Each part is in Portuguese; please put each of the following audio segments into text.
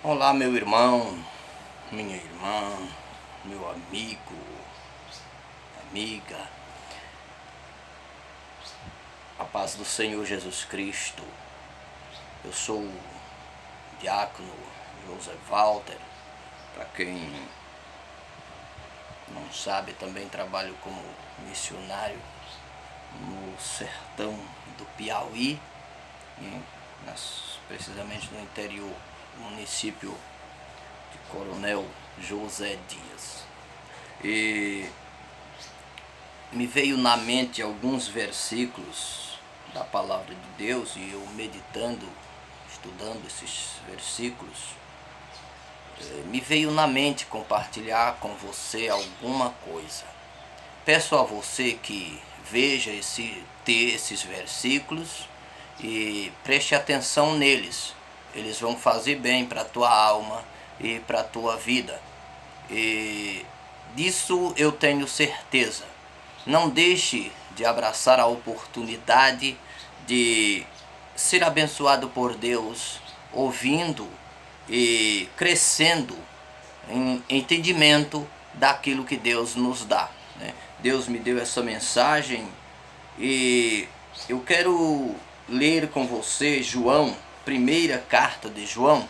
Olá, meu irmão, minha irmã, meu amigo, amiga, a paz do Senhor Jesus Cristo. Eu sou o diácono José Walter. Para quem não sabe, também trabalho como missionário no sertão do Piauí, precisamente no interior do município de Coronel José Dias. E me veio na mente alguns versículos da palavra de Deus, e eu meditando, estudando esses versículos, me veio na mente compartilhar com você alguma coisa. Peço a você que veja esses versículos e preste atenção neles. Eles vão fazer bem para a tua alma e para a tua vida. E disso eu tenho certeza. Não deixe de abraçar a oportunidade de ser abençoado por Deus, ouvindo e crescendo em entendimento daquilo que Deus nos dá, né? Deus me deu essa mensagem e eu quero ler com você João, primeira carta de João,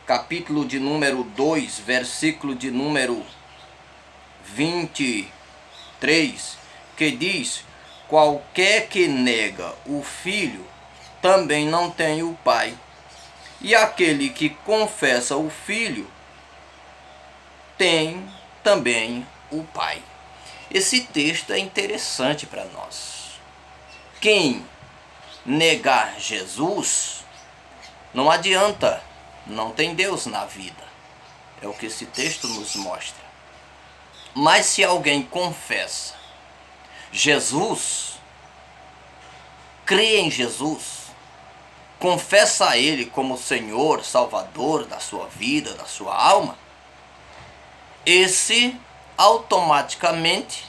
capítulo de número 2, versículo de número 23, que diz: qualquer que nega o Filho também não tem o Pai, e aquele que confessa o Filho tem também o Pai. Esse texto é interessante para nós. Quem negar Jesus, não adianta, não tem Deus na vida. É o que esse texto nos mostra. Mas se alguém confessa Jesus, crê em Jesus, confessa a Ele como Senhor, Salvador da sua vida, da sua alma, esse automaticamente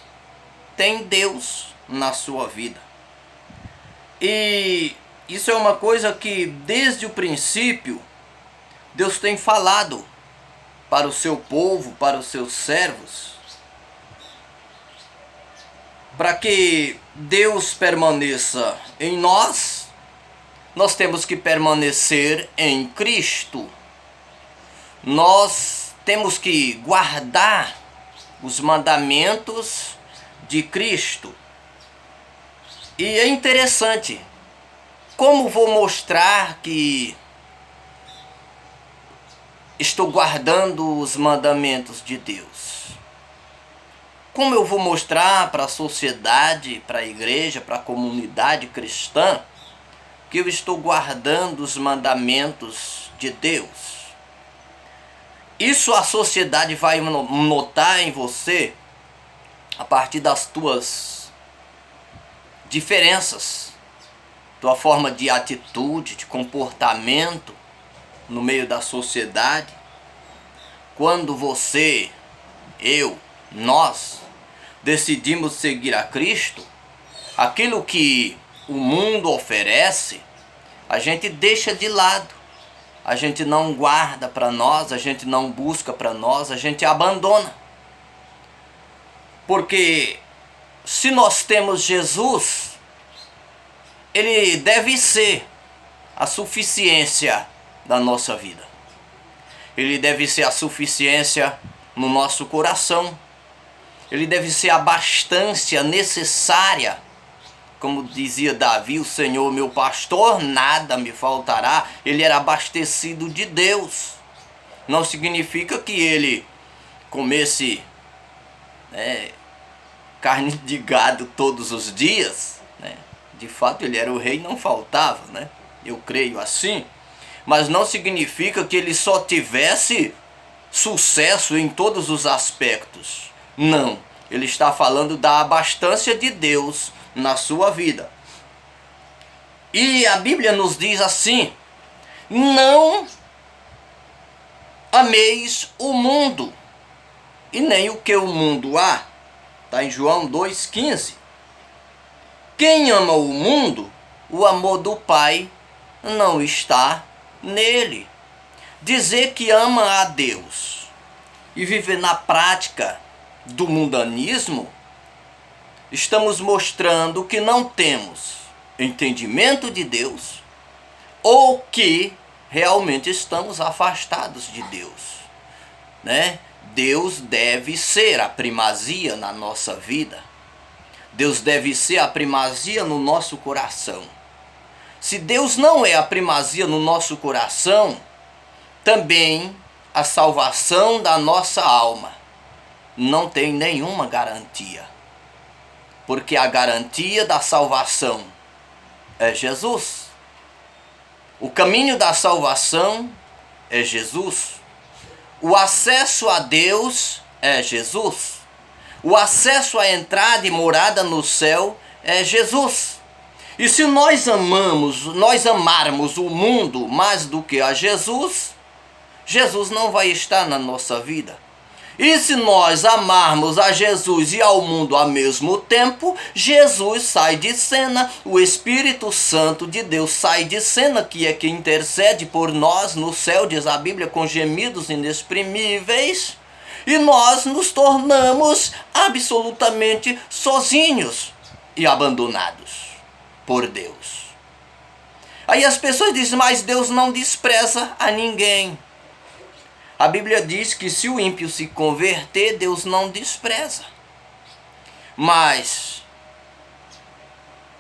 tem Deus na sua vida. E isso é uma coisa que desde o princípio Deus tem falado para o seu povo, para os seus servos. Para que Deus permaneça em nós, nós temos que permanecer em Cristo. Nós temos que guardar os mandamentos de Cristo. E é interessante, como vou mostrar que estou guardando os mandamentos de Deus? Como eu vou mostrar para a sociedade, para a igreja, para a comunidade cristã, que eu estou guardando os mandamentos de Deus? Isso a sociedade vai notar em você a partir das tuas diferenças, tua forma de atitude, de comportamento no meio da sociedade. Quando você, eu, nós decidimos seguir a Cristo, aquilo que o mundo oferece, a gente deixa de lado. A gente não guarda para nós, a gente não busca para nós, a gente abandona. Porque se nós temos Jesus, Ele deve ser a suficiência da nossa vida. Ele deve ser a suficiência no nosso coração. Ele deve ser a bastância necessária. Como dizia Davi, o Senhor meu pastor, nada me faltará. Ele era abastecido de Deus. Não significa que ele comesse carne de gado todos os dias, né? De fato ele era o rei, não faltava, né? Eu creio assim. Mas não significa que ele só tivesse sucesso em todos os aspectos. Não, ele está falando da abastança de Deus na sua vida. E a Bíblia nos diz assim: não ameis o mundo, e nem o que o mundo há. Está em João 2,15. Quem ama o mundo, o amor do Pai não está nele. dizer que ama a Deus e viver na prática do mundanismo, estamos mostrando que não temos entendimento de Deus ou que realmente estamos afastados de Deus, né? Deus deve ser a primazia na nossa vida. Deus deve ser a primazia no nosso coração. Se Deus não é a primazia no nosso coração, também a salvação da nossa alma não tem nenhuma garantia. Porque a garantia da salvação é Jesus. O caminho da salvação é Jesus. O acesso a Deus é Jesus. O acesso à entrada e morada no céu é Jesus. E se nós amarmos o mundo mais do que a Jesus, Jesus não vai estar na nossa vida. E se nós amarmos a Jesus e ao mundo ao mesmo tempo, Jesus sai de cena, o Espírito Santo de Deus sai de cena, que é quem intercede por nós no céu, diz a Bíblia, com gemidos inexprimíveis, e nós nos tornamos absolutamente sozinhos e abandonados por Deus. Aí as pessoas dizem, mas Deus não despreza a ninguém. A Bíblia diz que se o ímpio se converter, Deus não despreza. Mas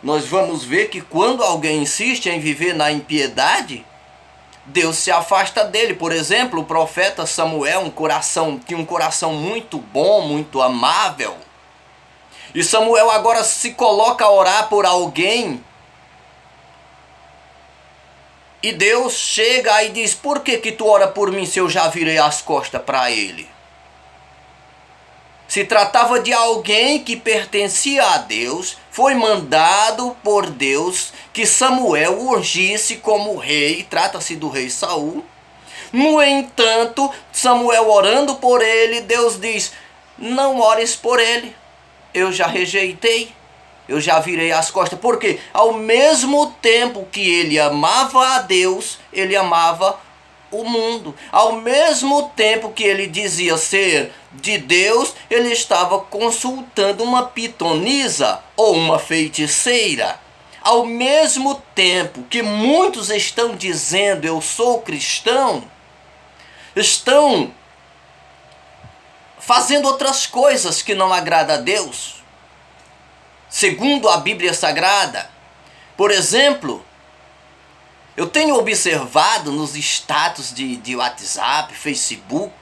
nós vamos ver que quando alguém insiste em viver na impiedade, Deus se afasta dele. Por exemplo, o profeta Samuel tinha um coração muito bom, muito amável. E Samuel agora se coloca a orar por alguém. E Deus chega e diz, por que tu ora por mim se eu já virei as costas para ele? Se tratava de alguém que pertencia a Deus, foi mandado por Deus que Samuel o ungisse como rei, trata-se do rei Saul. No entanto, Samuel orando por ele, Deus diz, não ores por ele, eu já rejeitei. Eu já virei as costas, porque ao mesmo tempo que ele amava a Deus, ele amava o mundo. Ao mesmo tempo que ele dizia ser de Deus, ele estava consultando uma pitonisa ou uma feiticeira. Ao mesmo tempo que muitos estão dizendo eu sou cristão, estão fazendo outras coisas que não agradam a Deus. Segundo a Bíblia Sagrada, por exemplo, eu tenho observado nos status de WhatsApp, Facebook,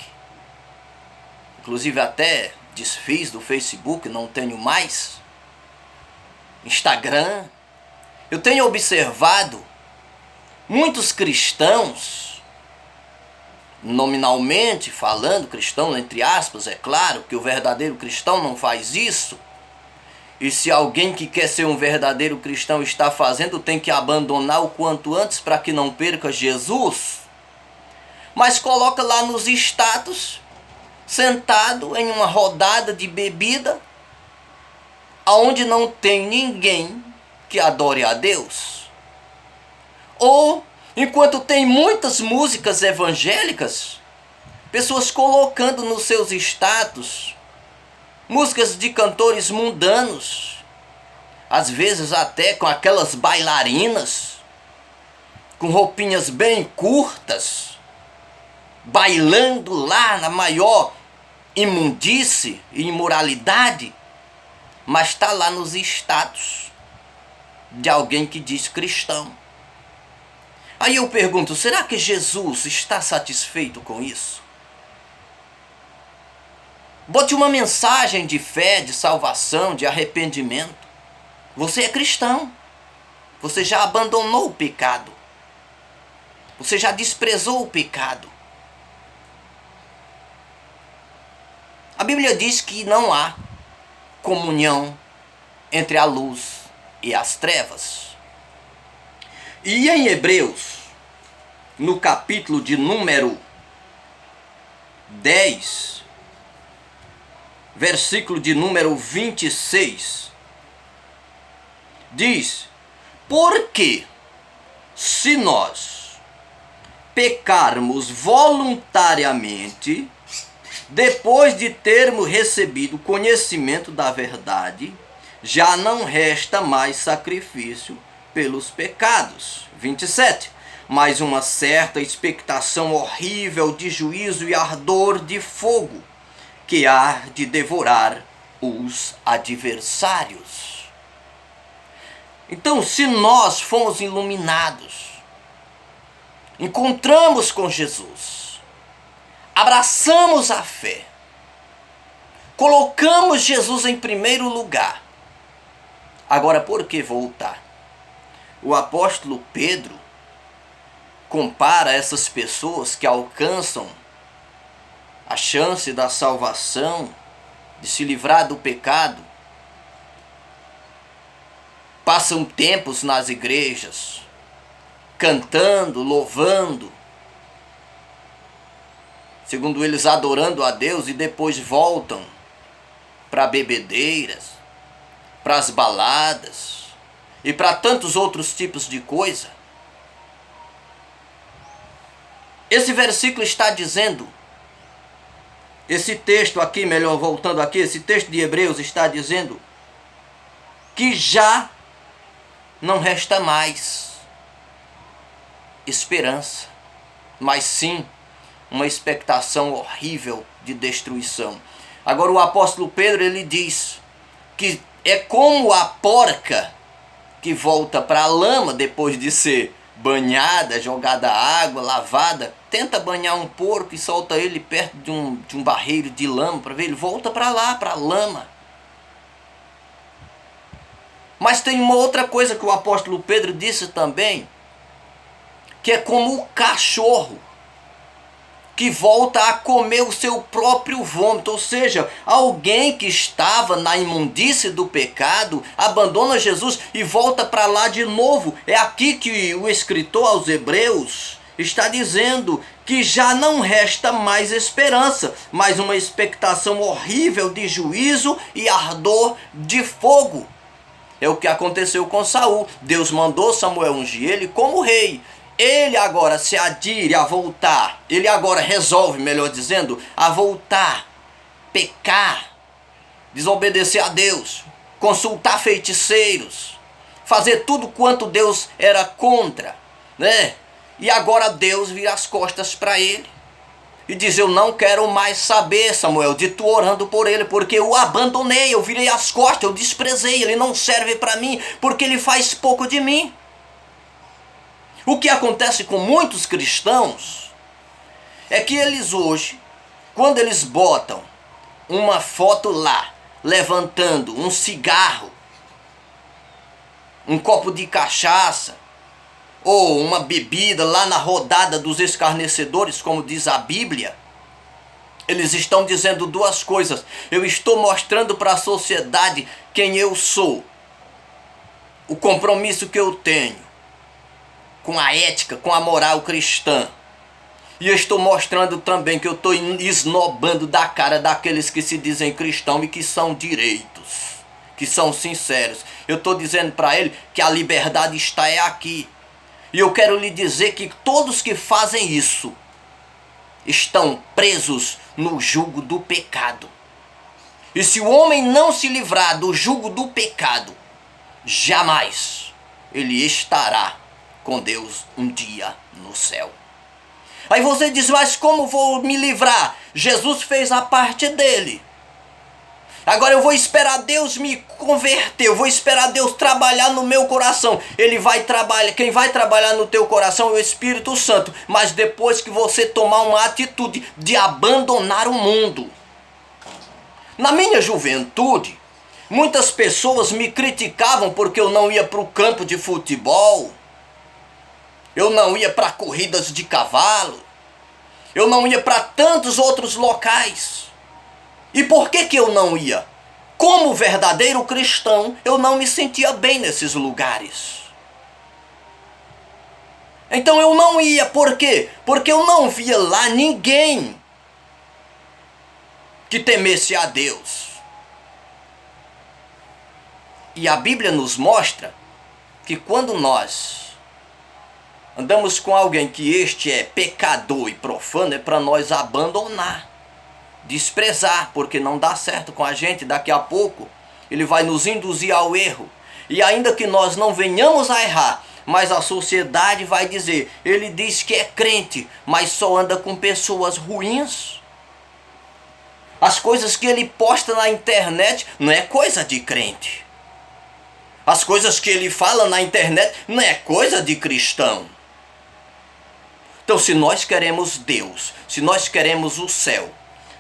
inclusive até desfiz do Facebook, não tenho mais, Instagram, eu tenho observado muitos cristãos, nominalmente falando, cristão entre aspas, é claro que o verdadeiro cristão não faz isso. E se alguém que quer ser um verdadeiro cristão está fazendo, tem que abandonar o quanto antes para que não perca Jesus. Mas coloca lá nos status, sentado em uma rodada de bebida, aonde não tem ninguém que adore a Deus. Ou, enquanto tem muitas músicas evangélicas, pessoas colocando nos seus status músicas de cantores mundanos, às vezes até com aquelas bailarinas, com roupinhas bem curtas, bailando lá na maior imundície e imoralidade, mas está lá nos status de alguém que diz cristão. Aí eu pergunto, será que Jesus está satisfeito com isso? Bote uma mensagem de fé, de salvação, de arrependimento. Você é cristão. Você já abandonou o pecado. Você já desprezou o pecado. A Bíblia diz que não há comunhão entre a luz e as trevas. E em Hebreus, no capítulo de número 10, versículo de número 26, diz, porque se nós pecarmos voluntariamente, depois de termos recebido conhecimento da verdade, já não resta mais sacrifício pelos pecados. 27. Mas uma certa expectação horrível de juízo e ardor de fogo, que há de devorar os adversários. Então, se nós fomos iluminados, encontramos com Jesus, abraçamos a fé, colocamos Jesus em primeiro lugar, agora por que voltar? O apóstolo Pedro compara essas pessoas que alcançam a chance da salvação, de se livrar do pecado, passam tempos nas igrejas, cantando, louvando, segundo eles adorando a Deus, e depois voltam para bebedeiras, para as baladas e para tantos outros tipos de coisa. Esse versículo está dizendo, esse texto aqui, melhor voltando aqui, esse texto de Hebreus está dizendo que já não resta mais esperança, mas sim uma expectação horrível de destruição. Agora o apóstolo Pedro, ele diz que é como a porca que volta para a lama depois de ser banhada, jogada água, lavada. Tenta banhar um porco e solta ele perto de um barreiro de lama para ver, ele volta para lá, para a lama. Mas tem uma outra coisa que o apóstolo Pedro disse também, que é como o cachorro que volta a comer o seu próprio vômito. Ou seja, alguém que estava na imundície do pecado abandona Jesus e volta para lá de novo. É aqui que o escritor aos Hebreus está dizendo que já não resta mais esperança, mas uma expectação horrível de juízo e ardor de fogo. É o que aconteceu com Saul. Deus mandou Samuel ungir ele como rei. Ele agora se adire a voltar, ele agora resolve, melhor dizendo, a voltar, pecar, desobedecer a Deus, consultar feiticeiros, fazer tudo quanto Deus era contra, né? E agora Deus vira as costas para ele e diz: eu não quero mais saber, Samuel, de tu orando por ele, porque eu o abandonei, eu virei as costas, eu desprezei, ele não serve para mim, porque ele faz pouco de mim. O que acontece com muitos cristãos é que eles hoje, quando eles botam uma foto lá, levantando um cigarro, um copo de cachaça, ou uma bebida lá na rodada dos escarnecedores, como diz a Bíblia, eles estão dizendo duas coisas. Eu estou mostrando para a sociedade quem eu sou, o compromisso que eu tenho com a ética, com a moral cristã. E eu estou mostrando também que eu estou esnobando da cara daqueles que se dizem cristãos e que são direitos, que são sinceros. Eu estou dizendo para ele que a liberdade está aqui. E eu quero lhe dizer que todos que fazem isso estão presos no jugo do pecado. E se o homem não se livrar do jugo do pecado, jamais ele estará com Deus um dia no céu. Aí você diz: mas como vou me livrar? Jesus fez a parte dele. Agora eu vou esperar Deus me converter, eu vou esperar Deus trabalhar no meu coração. Ele vai trabalhar, quem vai trabalhar no teu coração é o Espírito Santo. Mas depois que você tomar uma atitude de abandonar o mundo. Na minha juventude, muitas pessoas me criticavam porque eu não ia para o campo de futebol. Eu não ia para corridas de cavalo. Eu não ia para tantos outros locais. E por que eu não ia? Como verdadeiro cristão, eu não me sentia bem nesses lugares. Então eu não ia. Por quê? Porque eu não via lá ninguém que temesse a Deus. E a Bíblia nos mostra que quando nós andamos com alguém que este é pecador e profano, é para nós abandonar, desprezar, porque não dá certo com a gente. Daqui a pouco ele vai nos induzir ao erro. E ainda que nós não venhamos a errar, mas a sociedade vai dizer, ele diz que é crente, mas só anda com pessoas ruins. As coisas que ele posta na internet não é coisa de crente. As coisas que ele fala na internet não é coisa de cristão. Então, se nós queremos Deus, se nós queremos o céu,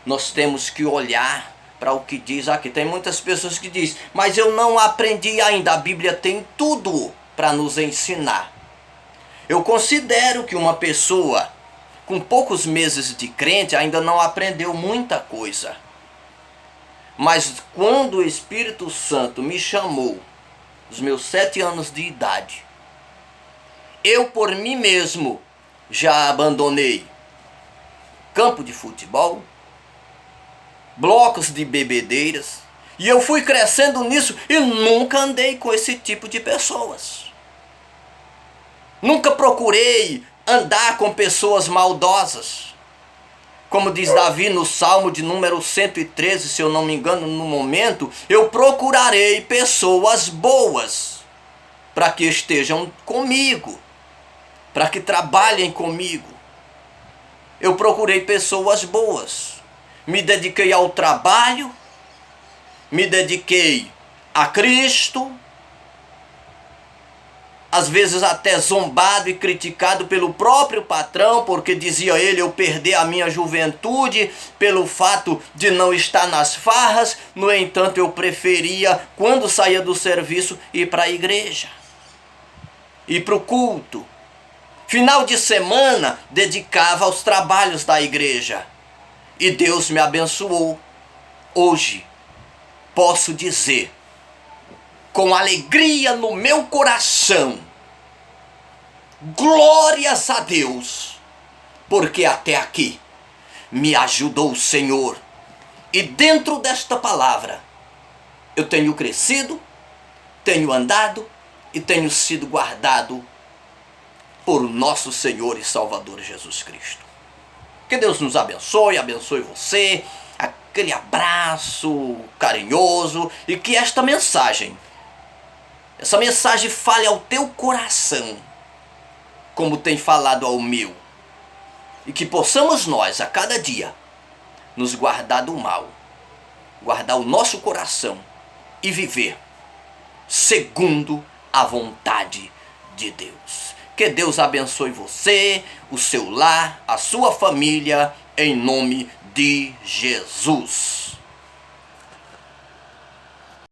nós temos que olhar para o que diz aqui. Tem muitas pessoas que dizem, mas eu não aprendi ainda. A Bíblia tem tudo para nos ensinar. Eu considero que uma pessoa com poucos meses de crente ainda não aprendeu muita coisa. Mas quando o Espírito Santo me chamou, os meus 7 anos de idade, eu por mim mesmo já abandonei campo de futebol, blocos de bebedeiras, e eu fui crescendo nisso e nunca andei com esse tipo de pessoas. Nunca procurei andar com pessoas maldosas. Como diz Davi no Salmo de número 113, se eu não me engano no momento, eu procurarei pessoas boas para que estejam comigo, para que trabalhem comigo. Eu procurei pessoas boas. Me dediquei ao trabalho, me dediquei a Cristo, às vezes até zombado e criticado pelo próprio patrão, porque dizia ele, eu perdi a minha juventude pelo fato de não estar nas farras. No entanto, eu preferia, quando saía do serviço, ir para a igreja, ir para o culto. Final de semana, dedicava aos trabalhos da igreja. E Deus me abençoou. Hoje, posso dizer, com alegria no meu coração, glórias a Deus, porque até aqui me ajudou o Senhor. E dentro desta palavra, eu tenho crescido, tenho andado e tenho sido guardado por nosso Senhor e Salvador Jesus Cristo. Que Deus nos abençoe, abençoe você, aquele abraço carinhoso, e que essa mensagem fale ao teu coração, como tem falado ao meu, e que possamos nós, a cada dia, nos guardar do mal, guardar o nosso coração e viver segundo a vontade de Deus. Que Deus abençoe você, o seu lar, a sua família, em nome de Jesus.